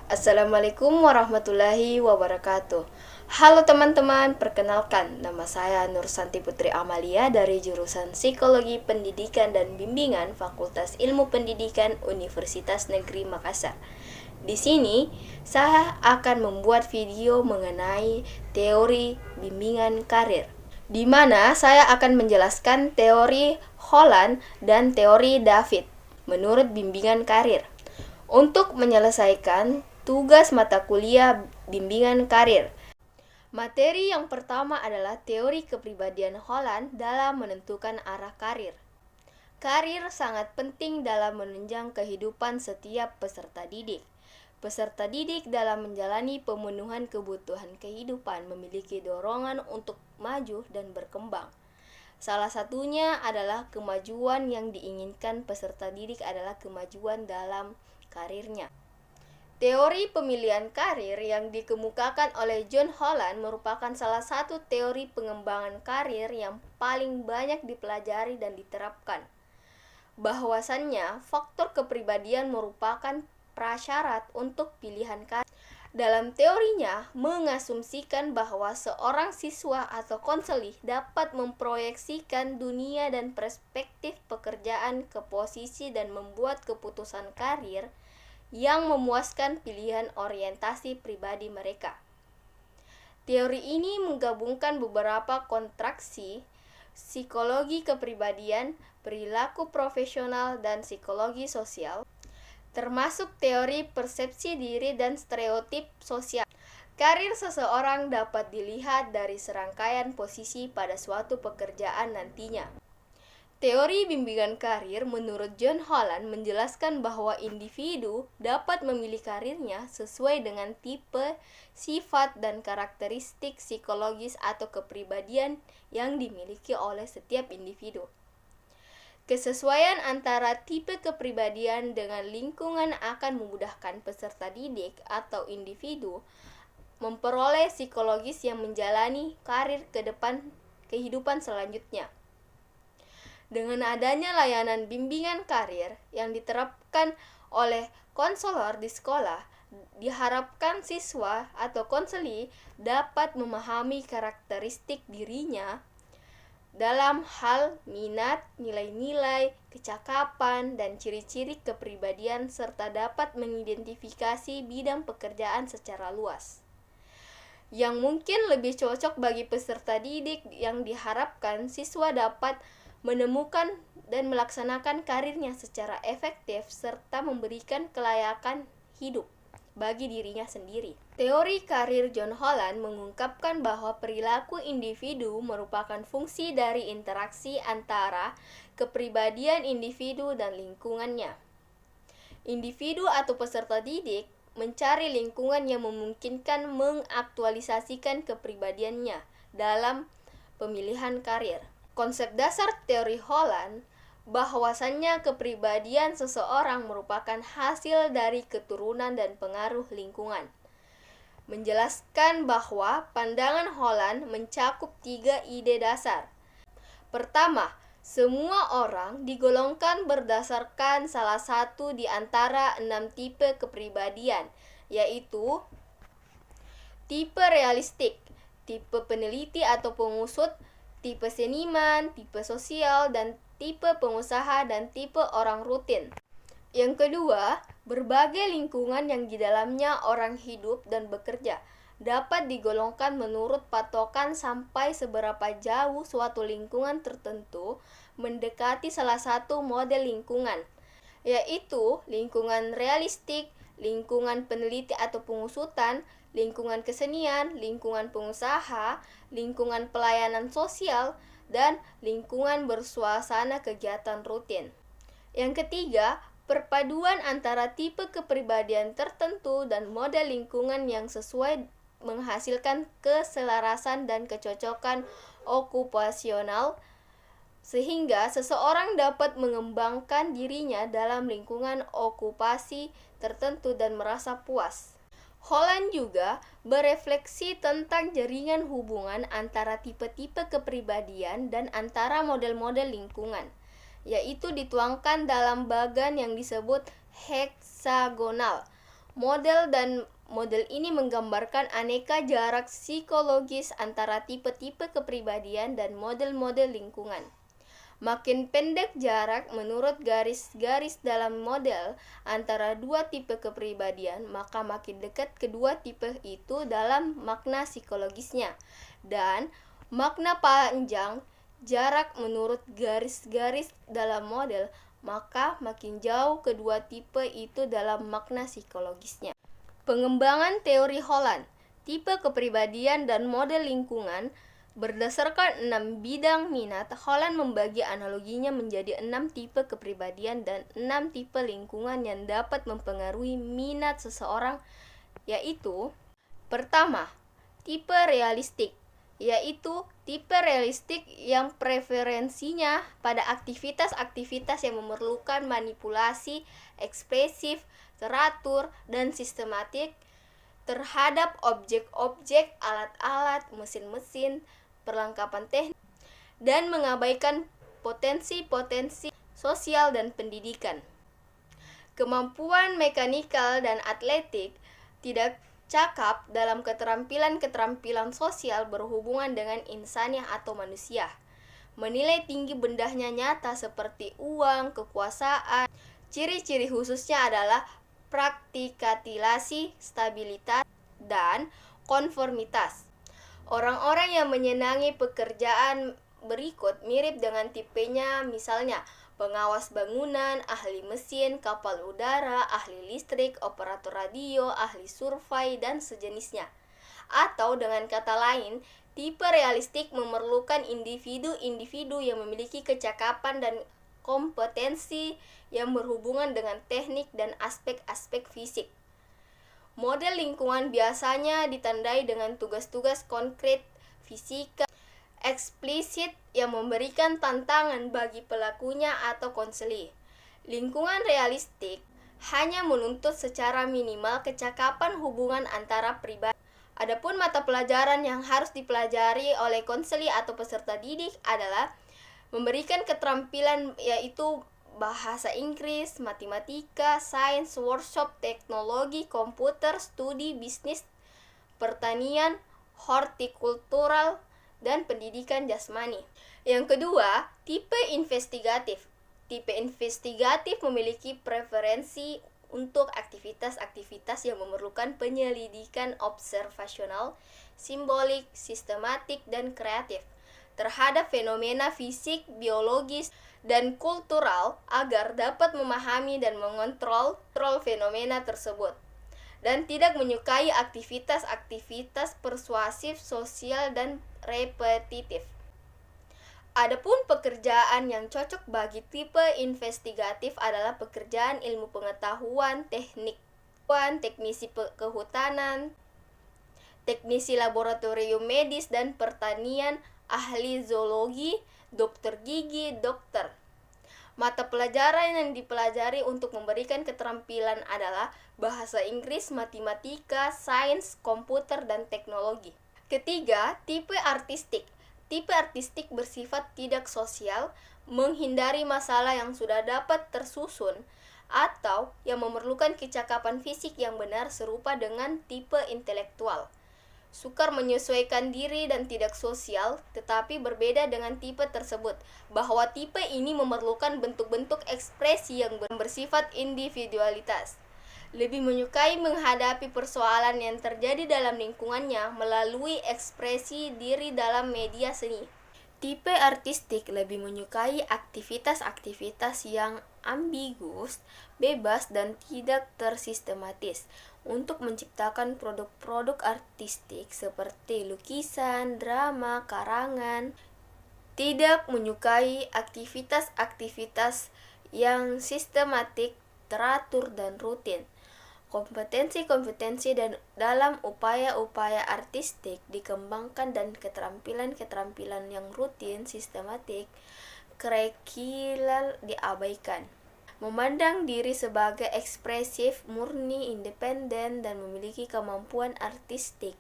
Assalamualaikum warahmatullahi wabarakatuh. Halo teman-teman, perkenalkan nama saya Nur Santi Putri Amalia dari jurusan Psikologi Pendidikan dan Bimbingan Fakultas Ilmu Pendidikan Universitas Negeri Makassar. Di sini, saya akan membuat video mengenai teori bimbingan karir, di mana saya akan menjelaskan teori Holland dan teori David menurut bimbingan karir. Untuk menyelesaikan tugas mata kuliah bimbingan karir, materi yang pertama adalah teori kepribadian Holland dalam menentukan arah karir. Karir sangat penting dalam menunjang kehidupan setiap peserta didik. Peserta didik dalam menjalani pemenuhan kebutuhan kehidupan memiliki dorongan untuk maju dan berkembang. Salah satunya adalah kemajuan yang diinginkan peserta didik adalah kemajuan dalam karirnya. Teori pemilihan karir yang dikemukakan oleh John Holland merupakan salah satu teori pengembangan karir yang paling banyak dipelajari dan diterapkan. Bahwasannya, faktor kepribadian merupakan prasyarat untuk pilihan karir. Dalam teorinya, mengasumsikan bahwa seorang siswa atau konseli dapat memproyeksikan dunia dan perspektif pekerjaan ke posisi dan membuat keputusan karir yang memuaskan pilihan orientasi pribadi mereka. Teori ini menggabungkan beberapa kontraksi, psikologi kepribadian, perilaku profesional, dan psikologi sosial, termasuk teori persepsi diri dan stereotip sosial. Karir seseorang dapat dilihat dari serangkaian posisi pada suatu pekerjaan nantinya. Teori bimbingan karir menurut John Holland menjelaskan bahwa individu dapat memilih karirnya sesuai dengan tipe, sifat, dan karakteristik psikologis atau kepribadian yang dimiliki oleh setiap individu. Kesesuaian antara tipe kepribadian dengan lingkungan akan memudahkan peserta didik atau individu memperoleh psikologis yang menjalani karir ke depan kehidupan selanjutnya. Dengan adanya layanan bimbingan karir yang diterapkan oleh konselor di sekolah, diharapkan siswa atau konseli dapat memahami karakteristik dirinya dalam hal minat, nilai-nilai, kecakapan, dan ciri-ciri kepribadian serta dapat mengidentifikasi bidang pekerjaan secara luas yang mungkin lebih cocok bagi peserta didik. Yang diharapkan siswa dapat menemukan dan melaksanakan karirnya secara efektif serta memberikan kelayakan hidup bagi dirinya sendiri. Teori karir John Holland mengungkapkan bahwa perilaku individu merupakan fungsi dari interaksi antara kepribadian individu dan lingkungannya. Individu atau peserta didik mencari lingkungan yang memungkinkan mengaktualisasikan kepribadiannya dalam pemilihan karir. Konsep dasar teori Holland bahwasannya kepribadian seseorang merupakan hasil dari keturunan dan pengaruh lingkungan. Menjelaskan bahwa pandangan Holland mencakup 3 ide dasar. Pertama, semua orang digolongkan berdasarkan salah satu di antara 6 tipe kepribadian, yaitu tipe realistik, tipe peneliti atau pengusut, tipe seniman, tipe sosial, dan tipe pengusaha, dan tipe orang rutin. Yang kedua, berbagai lingkungan yang di dalamnya orang hidup dan bekerja dapat digolongkan menurut patokan sampai seberapa jauh suatu lingkungan tertentu mendekati salah satu model lingkungan, yaitu lingkungan realistik, lingkungan peneliti atau pengusutan, lingkungan kesenian, lingkungan pengusaha, lingkungan pelayanan sosial, dan lingkungan bersuasana kegiatan rutin. Yang ketiga, perpaduan antara tipe kepribadian tertentu dan model lingkungan yang sesuai menghasilkan keselarasan dan kecocokan okupasional, sehingga seseorang dapat mengembangkan dirinya dalam lingkungan okupasi tertentu dan merasa puas. Holland juga berefleksi tentang jaringan hubungan antara tipe-tipe kepribadian dan antara model-model lingkungan, yaitu dituangkan dalam bagan yang disebut heksagonal. Model ini menggambarkan aneka jarak psikologis antara tipe-tipe kepribadian dan model-model lingkungan. Makin pendek jarak menurut garis-garis dalam model antara dua tipe kepribadian, maka makin dekat kedua tipe itu dalam makna psikologisnya. Dan makna panjang jarak menurut garis-garis dalam model, maka makin jauh kedua tipe itu dalam makna psikologisnya. Pengembangan teori Holland, tipe kepribadian dan model lingkungan. Berdasarkan 6 bidang minat, Holland membagi analoginya menjadi 6 tipe kepribadian dan 6 tipe lingkungan yang dapat mempengaruhi minat seseorang, yaitu: pertama, tipe realistik, yaitu tipe realistik yang preferensinya pada aktivitas-aktivitas yang memerlukan manipulasi ekspresif, teratur, dan sistematik terhadap objek-objek, alat-alat, mesin-mesin, perlengkapan teknik, dan mengabaikan potensi-potensi sosial dan pendidikan. Kemampuan mekanikal dan atletik tidak cakap dalam keterampilan-keterampilan sosial berhubungan dengan insaniah atau manusia. Menilai tinggi bendanya nyata seperti uang, kekuasaan. Ciri-ciri khususnya adalah praktikatilasi, stabilitas, dan konformitas. Orang-orang yang menyenangi pekerjaan berikut mirip dengan tipenya, misalnya pengawas bangunan, ahli mesin, kapal udara, ahli listrik, operator radio, ahli survei, dan sejenisnya. Atau dengan kata lain, tipe realistik memerlukan individu-individu yang memiliki kecakapan dan kompetensi yang berhubungan dengan teknik dan aspek-aspek fisik. Model lingkungan biasanya ditandai dengan tugas-tugas konkret fisika eksplisit yang memberikan tantangan bagi pelakunya atau konseli. Lingkungan realistik hanya menuntut secara minimal kecakapan hubungan antara pribadi. Adapun mata pelajaran yang harus dipelajari oleh konseli atau peserta didik adalah memberikan keterampilan, yaitu bahasa Inggris, matematika, sains, workshop, teknologi, komputer, studi, bisnis, pertanian, hortikultural, dan pendidikan jasmani. Yang kedua, tipe investigatif. Tipe investigatif memiliki preferensi untuk aktivitas-aktivitas yang memerlukan penyelidikan observasional, simbolik, sistematik, dan kreatif terhadap fenomena fisik, biologis, dan kultural agar dapat memahami dan mengontrol fenomena tersebut, dan tidak menyukai aktivitas-aktivitas persuasif, sosial, dan repetitif. Adapun pekerjaan yang cocok bagi tipe investigatif adalah pekerjaan ilmu pengetahuan, teknisi kehutanan, teknisi laboratorium medis dan pertanian, ahli zoologi, dokter gigi, dokter. Mata pelajaran yang dipelajari untuk memberikan keterampilan adalah bahasa Inggris, matematika, sains, komputer, dan teknologi. Ketiga, tipe artistik. Tipe artistik bersifat tidak sosial, menghindari masalah yang sudah dapat tersusun, atau yang memerlukan kecakapan fisik yang benar serupa dengan tipe intelektual. Sukar menyesuaikan diri dan tidak sosial, tetapi berbeda dengan tipe tersebut, bahwa tipe ini memerlukan bentuk-bentuk ekspresi yang bersifat individualitas. Lebih menyukai menghadapi persoalan yang terjadi dalam lingkungannya melalui ekspresi diri dalam media seni. Tipe artistik lebih menyukai aktivitas-aktivitas yang ambigus, bebas, dan tidak tersistematis untuk menciptakan produk-produk artistik seperti lukisan, drama, karangan. Tidak menyukai aktivitas-aktivitas yang sistematik, teratur, dan rutin. Kompetensi-kompetensi dan dalam upaya-upaya artistik dikembangkan dan keterampilan-keterampilan yang rutin, sistematik, kerikil diabaikan. Memandang diri sebagai ekspresif, murni, independen, dan memiliki kemampuan artistik.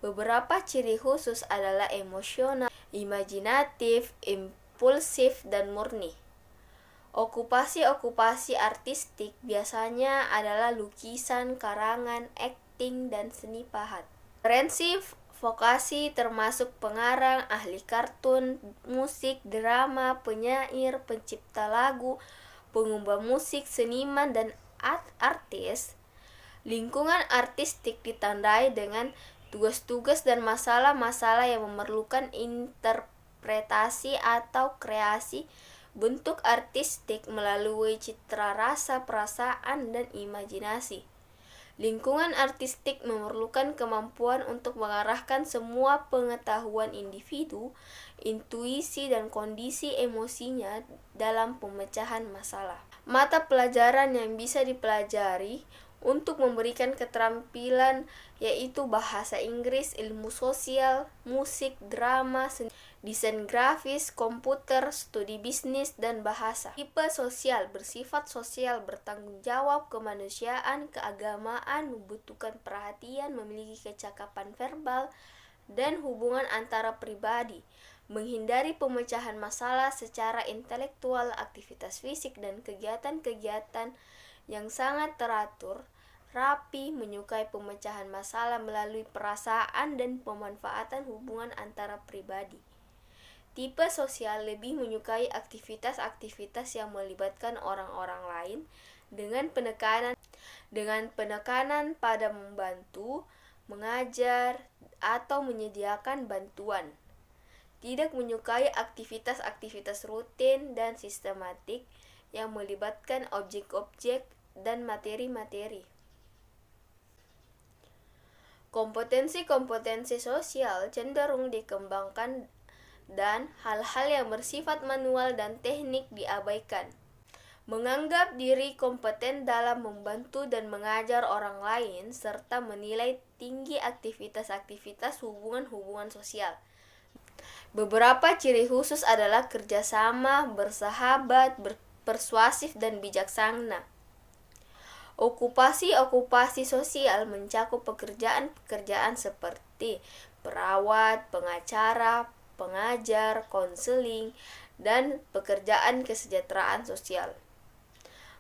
Beberapa ciri khusus adalah emosional, imajinatif, impulsif, dan murni. Okupasi-okupasi artistik biasanya adalah lukisan, karangan, akting, dan seni pahat. Referensi vokasi termasuk pengarang, ahli kartun, musik, drama, penyair, pencipta lagu, pengubah musik, seniman, dan artis. Lingkungan artistik ditandai dengan tugas-tugas dan masalah-masalah yang memerlukan interpretasi atau kreasi bentuk artistik melalui citra rasa, perasaan, dan imajinasi. Lingkungan artistik memerlukan kemampuan untuk mengarahkan semua pengetahuan individu, intuisi, dan kondisi emosinya dalam pemecahan masalah. Mata pelajaran yang bisa dipelajari untuk memberikan keterampilan yaitu bahasa Inggris, ilmu sosial, musik, drama, desain grafis, komputer, studi bisnis, dan bahasa. Tipe sosial bersifat sosial, bertanggung jawab, kemanusiaan, keagamaan, membutuhkan perhatian, memiliki kecakapan verbal, dan hubungan antara pribadi, menghindari pemecahan masalah secara intelektual, aktivitas fisik, dan kegiatan-kegiatan yang sangat teratur, rapi, menyukai pemecahan masalah melalui perasaan dan pemanfaatan hubungan antara pribadi. Tipe sosial lebih menyukai aktivitas-aktivitas yang melibatkan orang-orang lain dengan penekanan pada membantu, mengajar, atau menyediakan bantuan. Tidak menyukai aktivitas-aktivitas rutin dan sistematik yang melibatkan objek-objek dan materi-materi. Kompetensi-kompetensi sosial cenderung dikembangkan dan hal-hal yang bersifat manual dan teknik diabaikan. Menganggap diri kompeten dalam membantu dan mengajar orang lain serta menilai tinggi aktivitas-aktivitas hubungan-hubungan sosial. Beberapa ciri khusus adalah kerjasama, bersahabat, persuasif, dan bijaksana. Okupasi-okupasi sosial mencakup pekerjaan-pekerjaan seperti perawat, pengacara, pengajar, konseling, dan pekerjaan kesejahteraan sosial.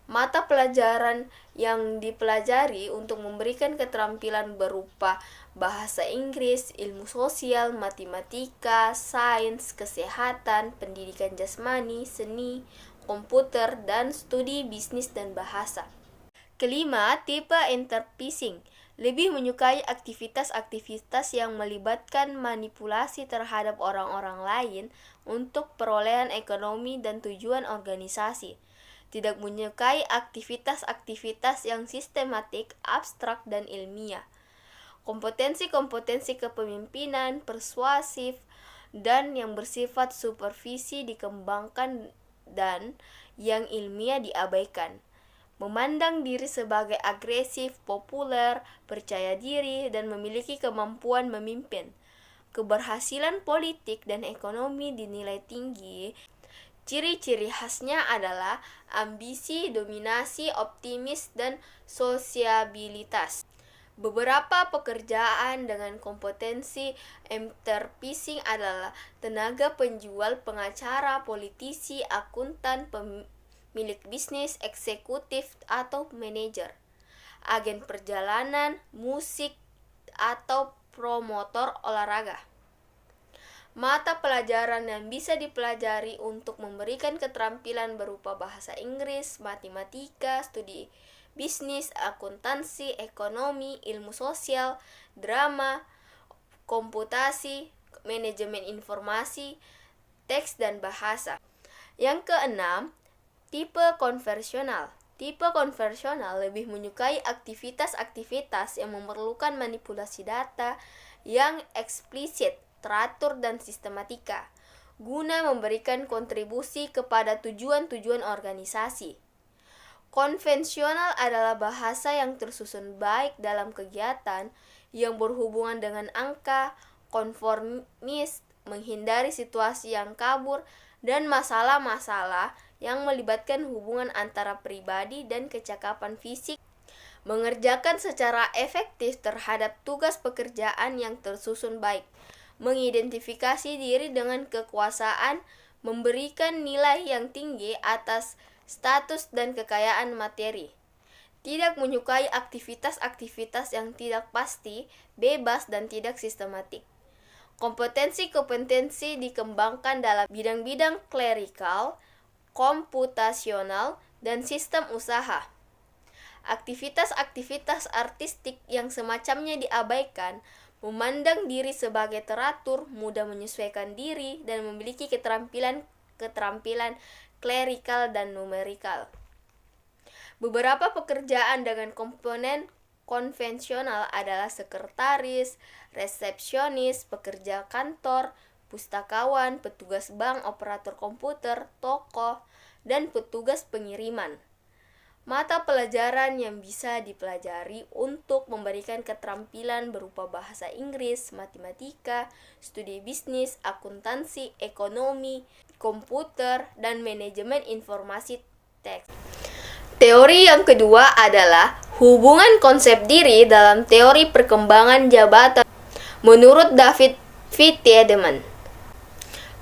Mata pelajaran yang dipelajari untuk memberikan keterampilan berupa bahasa Inggris, ilmu sosial, matematika, sains, kesehatan, pendidikan jasmani, seni, komputer, dan studi bisnis dan bahasa. Kelima, tipe enterprising lebih menyukai aktivitas-aktivitas yang melibatkan manipulasi terhadap orang-orang lain untuk perolehan ekonomi dan tujuan organisasi. Tidak menyukai aktivitas-aktivitas yang sistematik, abstrak, dan ilmiah. Kompetensi-kompetensi kepemimpinan, persuasif, dan yang bersifat supervisi dikembangkan dan yang ilmiah diabaikan. Memandang diri sebagai agresif, populer, percaya diri, dan memiliki kemampuan memimpin. Keberhasilan politik dan ekonomi dinilai tinggi. Ciri-ciri khasnya adalah ambisi, dominasi, optimis, dan sosiabilitas. Beberapa pekerjaan dengan kompetensi enterprising adalah tenaga penjual, pengacara, politisi, akuntan, pemilik bisnis, eksekutif, atau manajer, agen perjalanan, musik, atau promotor olahraga. Mata pelajaran yang bisa dipelajari untuk memberikan keterampilan berupa bahasa Inggris, matematika, studi bisnis, akuntansi, ekonomi, ilmu sosial, drama, komputasi, manajemen informasi, teks, dan bahasa. Yang keenam, tipe konversional. Tipe konversional lebih menyukai aktivitas-aktivitas yang memerlukan manipulasi data yang eksplisit, teratur, dan sistematika, guna memberikan kontribusi kepada tujuan-tujuan organisasi. Konvensional adalah bahasa yang tersusun baik dalam kegiatan yang berhubungan dengan angka, konformis, menghindari situasi yang kabur, dan masalah-masalah yang melibatkan hubungan antara pribadi dan kecakapan fisik, mengerjakan secara efektif terhadap tugas pekerjaan yang tersusun baik, mengidentifikasi diri dengan kekuasaan, memberikan nilai yang tinggi atas status, dan kekayaan materi. Tidak menyukai aktivitas-aktivitas yang tidak pasti, bebas, dan tidak sistematik. Kompetensi-kompetensi dikembangkan dalam bidang-bidang klerikal, komputasional, dan sistem usaha. Aktivitas-aktivitas artistik yang semacamnya diabaikan, memandang diri sebagai teratur, mudah menyesuaikan diri, dan memiliki keterampilan klerikal dan numerikal. Beberapa pekerjaan dengan komponen konvensional adalah sekretaris, resepsionis, pekerja kantor, pustakawan, petugas bank, operator komputer, toko, dan petugas pengiriman. Mata pelajaran yang bisa dipelajari untuk memberikan keterampilan berupa bahasa Inggris, matematika, studi bisnis, akuntansi, ekonomi, komputer, dan manajemen informasi teks. Teori yang kedua adalah hubungan konsep diri dalam teori perkembangan jabatan menurut David V. Tiedemann.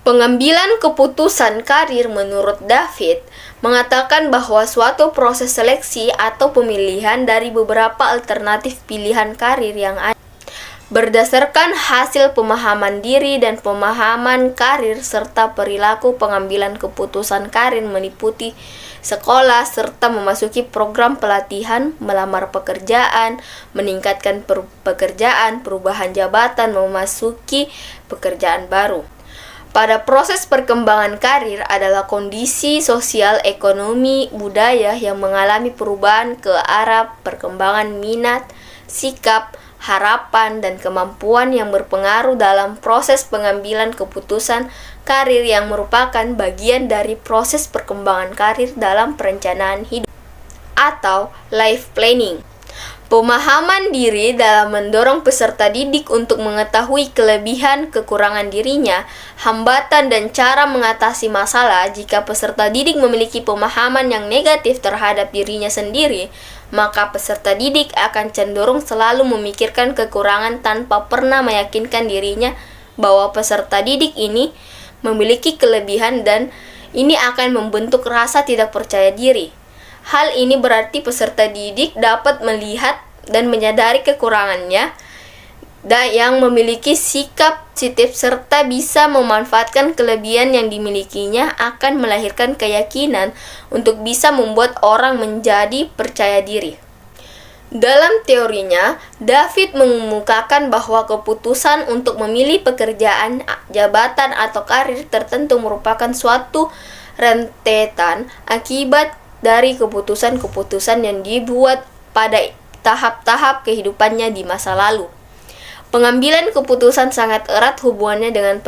Pengambilan keputusan karir menurut David mengatakan bahwa suatu proses seleksi atau pemilihan dari beberapa alternatif pilihan karir yang ada berdasarkan hasil pemahaman diri dan pemahaman karir serta perilaku. Pengambilan keputusan karir meliputi sekolah serta memasuki program pelatihan, melamar pekerjaan, meningkatkan pekerjaan, perubahan jabatan, memasuki pekerjaan baru. Pada proses perkembangan karir adalah kondisi sosial, ekonomi, budaya yang mengalami perubahan ke arah perkembangan minat, sikap, harapan, dan kemampuan yang berpengaruh dalam proses pengambilan keputusan karir yang merupakan bagian dari proses perkembangan karir dalam perencanaan hidup atau life planning. Pemahaman diri dalam mendorong peserta didik untuk mengetahui kelebihan kekurangan dirinya, hambatan dan cara mengatasi masalah. Jika peserta didik memiliki pemahaman yang negatif terhadap dirinya sendiri, maka peserta didik akan cenderung selalu memikirkan kekurangan tanpa pernah meyakinkan dirinya bahwa peserta didik ini memiliki kelebihan, dan ini akan membentuk rasa tidak percaya diri. Hal ini berarti peserta didik dapat melihat dan menyadari kekurangannya dan yang memiliki sikap positif serta bisa memanfaatkan kelebihan yang dimilikinya akan melahirkan keyakinan untuk bisa membuat orang menjadi percaya diri. Dalam teorinya, David mengemukakan bahwa keputusan untuk memilih pekerjaan, jabatan, atau karir tertentu merupakan suatu rentetan akibat dari keputusan-keputusan yang dibuat pada tahap-tahap kehidupannya di masa lalu. Pengambilan keputusan sangat erat hubungannya dengan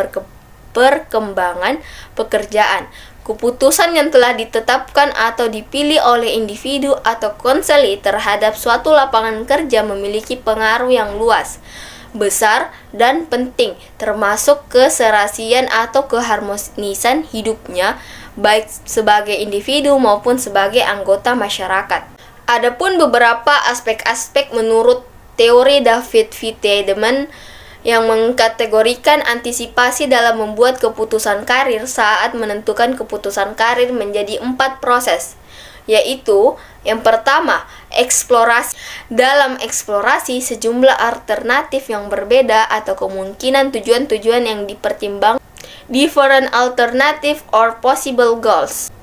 perkembangan pekerjaan. Keputusan yang telah ditetapkan atau dipilih oleh individu atau konseli terhadap suatu lapangan kerja memiliki pengaruh yang luas, besar, dan penting, termasuk keserasian atau keharmonisan hidupnya, baik sebagai individu maupun sebagai anggota masyarakat. Adapun beberapa aspek-aspek menurut teori David V. Tiedemann yang mengkategorikan antisipasi dalam membuat keputusan karir saat menentukan keputusan karir menjadi 4 proses, yaitu yang pertama, eksplorasi. Dalam eksplorasi, sejumlah alternatif yang berbeda atau kemungkinan tujuan-tujuan yang dipertimbangkan, different alternative or possible goals.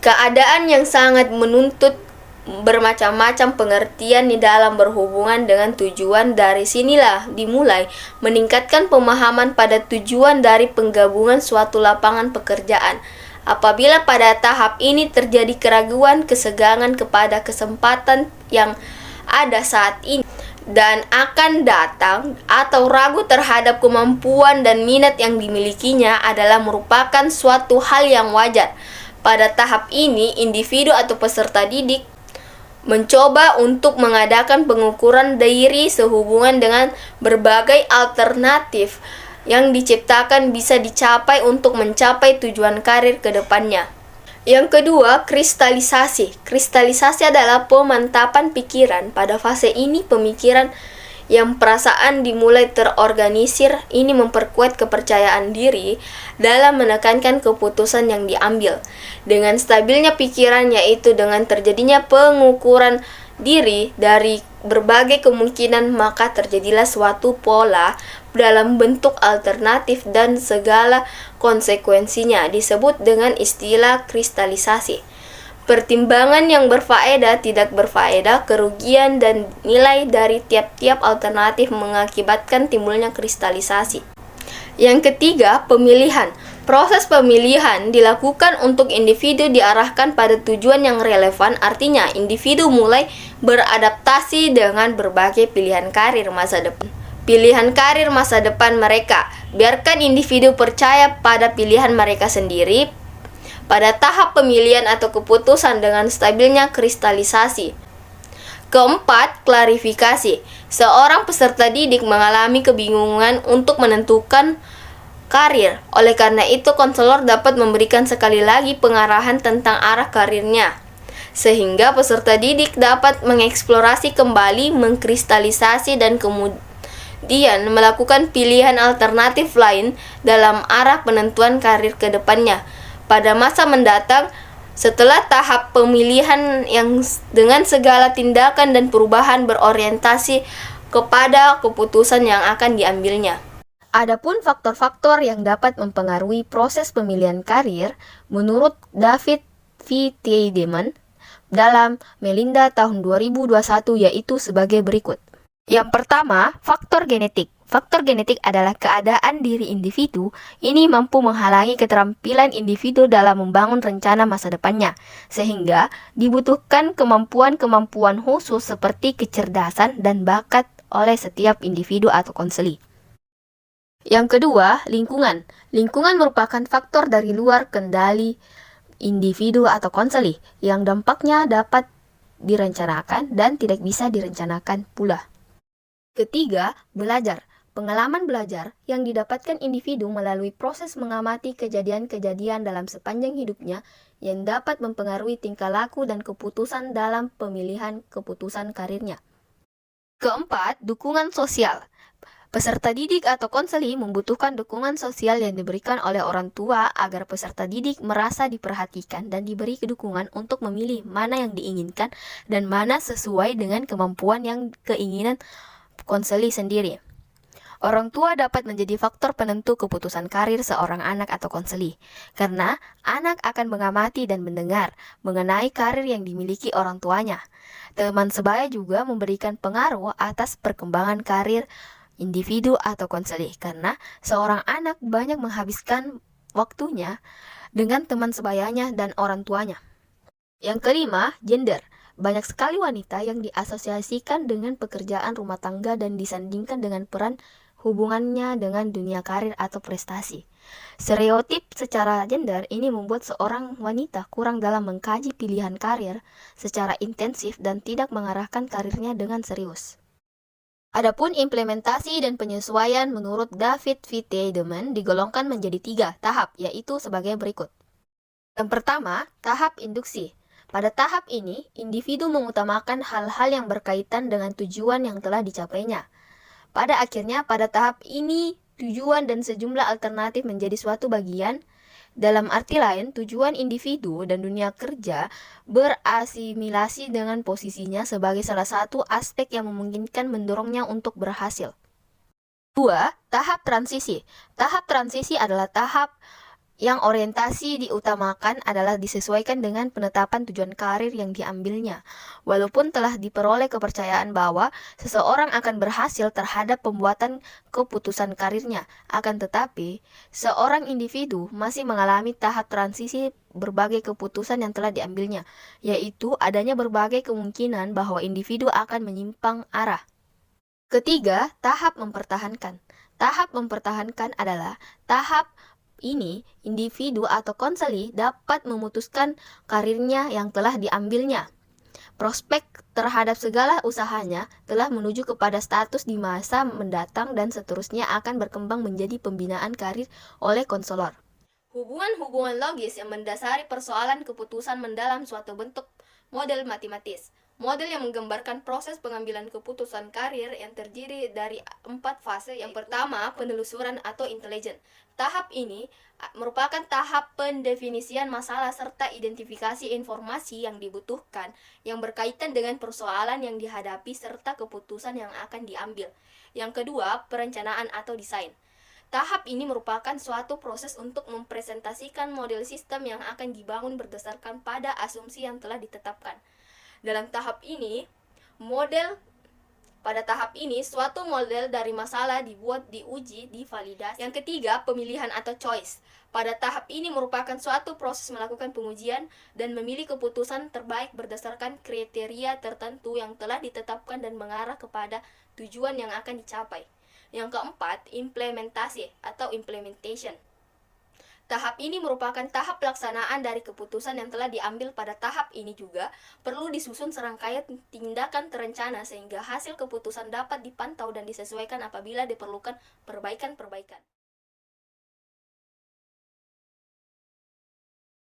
Keadaan yang sangat menuntut bermacam-macam pengertian di dalam berhubungan dengan tujuan. Dari sinilah dimulai meningkatkan pemahaman pada tujuan dari penggabungan suatu lapangan pekerjaan. Apabila pada tahap ini terjadi keraguan, kesegangan kepada kesempatan yang ada saat ini dan akan datang, atau ragu terhadap kemampuan dan minat yang dimilikinya, adalah merupakan suatu hal yang wajar. Pada tahap ini, individu atau peserta didik mencoba untuk mengadakan pengukuran diri sehubungan dengan berbagai alternatif yang diciptakan bisa dicapai untuk mencapai tujuan karir ke depannya. Yang kedua, kristalisasi. Kristalisasi adalah pemantapan pikiran. Pada fase ini, pemikiran yang perasaan dimulai terorganisir, ini memperkuat kepercayaan diri dalam menekankan keputusan yang diambil. Dengan stabilnya pikiran, yaitu dengan terjadinya pengukuran diri dari berbagai kemungkinan, maka terjadilah suatu pola dalam bentuk alternatif dan segala konsekuensinya, disebut dengan istilah kristalisasi. Pertimbangan yang berfaedah, tidak berfaedah, kerugian dan nilai dari tiap-tiap alternatif mengakibatkan timbulnya kristalisasi. Yang ketiga, pemilihan. Proses pemilihan dilakukan untuk individu diarahkan pada tujuan yang relevan, artinya individu mulai beradaptasi dengan berbagai pilihan karir masa depan. Pilihan karir masa depan mereka. Biarkan individu percaya pada pilihan mereka sendiri pada tahap pemilihan atau keputusan dengan stabilnya kristalisasi. Keempat, klarifikasi. Seorang peserta didik mengalami kebingungan untuk menentukan karir. Oleh karena itu, konselor dapat memberikan sekali lagi pengarahan tentang arah karirnya, sehingga peserta didik dapat mengeksplorasi kembali, mengkristalisasi, dan kemudian melakukan pilihan alternatif lain dalam arah penentuan karir ke depannya pada masa mendatang, setelah tahap pemilihan yang dengan segala tindakan dan perubahan berorientasi kepada keputusan yang akan diambilnya. Adapun faktor-faktor yang dapat mempengaruhi proses pemilihan karir, menurut David V. Tiedemann dalam Melinda tahun 2021, yaitu sebagai berikut. Yang pertama, faktor genetik. Faktor genetik adalah keadaan diri individu. Ini mampu menghalangi keterampilan individu dalam membangun rencana masa depannya, sehingga dibutuhkan kemampuan-kemampuan khusus seperti kecerdasan dan bakat oleh setiap individu atau konseli. Yang kedua, lingkungan. Lingkungan merupakan faktor dari luar kendali individu atau konseli yang dampaknya dapat direncanakan dan tidak bisa direncanakan pula. Ketiga, belajar. Pengalaman belajar yang didapatkan individu melalui proses mengamati kejadian-kejadian dalam sepanjang hidupnya yang dapat mempengaruhi tingkah laku dan keputusan dalam pemilihan keputusan karirnya. Keempat, dukungan sosial. Peserta didik atau konseli membutuhkan dukungan sosial yang diberikan oleh orang tua agar peserta didik merasa diperhatikan dan diberi dukungan untuk memilih mana yang diinginkan dan mana sesuai dengan kemampuan yang keinginan konseli sendiri. Orang tua dapat menjadi faktor penentu keputusan karir seorang anak atau konseli, karena anak akan mengamati dan mendengar mengenai karir yang dimiliki orang tuanya. Teman sebaya juga memberikan pengaruh atas perkembangan karir individu atau konseli, karena seorang anak banyak menghabiskan waktunya dengan teman sebayanya dan orang tuanya. Yang kelima, gender. Banyak sekali wanita yang diasosiasikan dengan pekerjaan rumah tangga dan disandingkan dengan peran hubungannya dengan dunia karir atau prestasi. Stereotip secara gender ini membuat seorang wanita kurang dalam mengkaji pilihan karir secara intensif dan tidak mengarahkan karirnya dengan serius. Adapun implementasi dan penyesuaian menurut David V. Tiedemann digolongkan menjadi 3 tahap, yaitu sebagai berikut. Yang pertama, tahap induksi. Pada tahap ini, individu mengutamakan hal-hal yang berkaitan dengan tujuan yang telah dicapainya. Pada akhirnya, pada tahap ini, tujuan dan sejumlah alternatif menjadi suatu bagian. Dalam arti lain, tujuan individu dan dunia kerja berasimilasi dengan posisinya sebagai salah satu aspek yang memungkinkan mendorongnya untuk berhasil. 2. Tahap transisi. Tahap transisi adalah tahap yang orientasi diutamakan adalah disesuaikan dengan penetapan tujuan karir yang diambilnya. Walaupun telah diperoleh kepercayaan bahwa seseorang akan berhasil terhadap pembuatan keputusan karirnya, akan tetapi seorang individu masih mengalami tahap transisi berbagai keputusan yang telah diambilnya, yaitu adanya berbagai kemungkinan bahwa individu akan menyimpang arah. Ketiga, tahap mempertahankan. Tahap mempertahankan adalah tahap ini, individu atau konseli dapat memutuskan karirnya yang telah diambilnya. Prospek terhadap segala usahanya telah menuju kepada status di masa mendatang dan seterusnya akan berkembang menjadi pembinaan karir oleh konselor. Hubungan-hubungan logis yang mendasari persoalan keputusan mendalam suatu bentuk model matematis. Model yang menggambarkan proses pengambilan keputusan karir yang terdiri dari 4 fase. Yang pertama, penelusuran atau intelijen. Tahap ini merupakan tahap pendefinisian masalah serta identifikasi informasi yang dibutuhkan yang berkaitan dengan persoalan yang dihadapi serta keputusan yang akan diambil. Yang kedua, perencanaan atau desain. Tahap ini merupakan suatu proses untuk mempresentasikan model sistem yang akan dibangun berdasarkan pada asumsi yang telah ditetapkan. Pada tahap ini, suatu model dari masalah dibuat, diuji, divalidasi. Yang ketiga, pemilihan atau choice. Pada tahap ini merupakan suatu proses melakukan pengujian dan memilih keputusan terbaik berdasarkan kriteria tertentu yang telah ditetapkan dan mengarah kepada tujuan yang akan dicapai. Yang keempat, implementasi atau implementation. Tahap ini merupakan tahap pelaksanaan dari keputusan yang telah diambil. Pada tahap ini juga perlu disusun serangkaian tindakan terencana sehingga hasil keputusan dapat dipantau dan disesuaikan apabila diperlukan perbaikan-perbaikan.